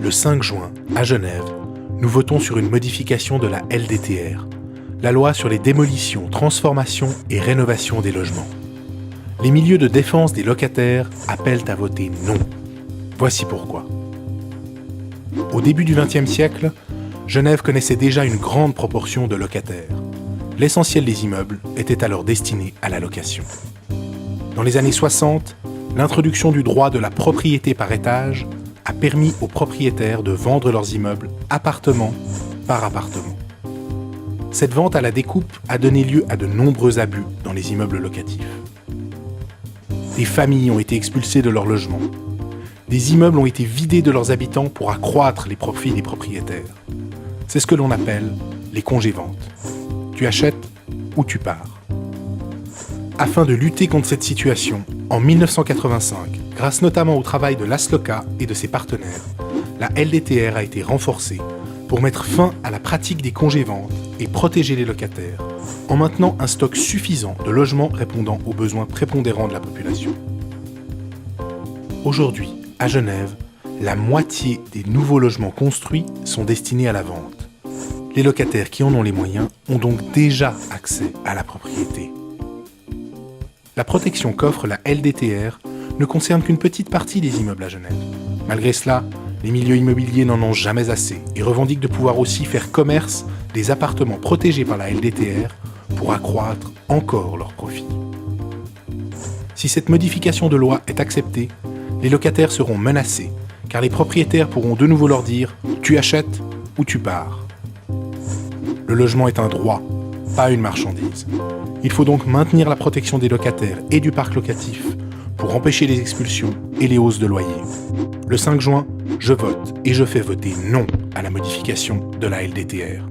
Le 5 juin, à Genève, nous votons sur une modification de la LDTR, la loi sur les démolitions, transformations et rénovations des logements. Les milieux de défense des locataires appellent à voter non. Voici pourquoi. Au début du XXe siècle, Genève connaissait déjà une grande proportion de locataires. L'essentiel des immeubles était alors destiné à la location. Dans les années 60, l'introduction du droit de la propriété par étage a permis aux propriétaires de vendre leurs immeubles appartement par appartement. Cette vente à la découpe a donné lieu à de nombreux abus dans les immeubles locatifs. Des familles ont été expulsées de leurs logements. Des immeubles ont été vidés de leurs habitants pour accroître les profits des propriétaires. C'est ce que l'on appelle les congés-ventes. Tu achètes ou tu pars. Afin de lutter contre cette situation, en 1985, grâce notamment au travail de l'ASLOCA et de ses partenaires, la LDTR a été renforcée pour mettre fin à la pratique des congés-ventes et protéger les locataires, en maintenant un stock suffisant de logements répondant aux besoins prépondérants de la population. Aujourd'hui, à Genève, la moitié des nouveaux logements construits sont destinés à la vente. Les locataires qui en ont les moyens ont donc déjà accès à la propriété. La protection qu'offre la LDTR ne concerne qu'une petite partie des immeubles à Genève. Malgré cela, les milieux immobiliers n'en ont jamais assez et revendiquent de pouvoir aussi faire commerce des appartements protégés par la LDTR pour accroître encore leurs profits. Si cette modification de loi est acceptée, les locataires seront menacés car les propriétaires pourront de nouveau leur dire « tu achètes ou tu pars ». Le logement est un droit, pas une marchandise. Il faut donc maintenir la protection des locataires et du parc locatif pour empêcher les expulsions et les hausses de loyers. Le 5 juin, je vote et je fais voter non à la modification de la LDTR.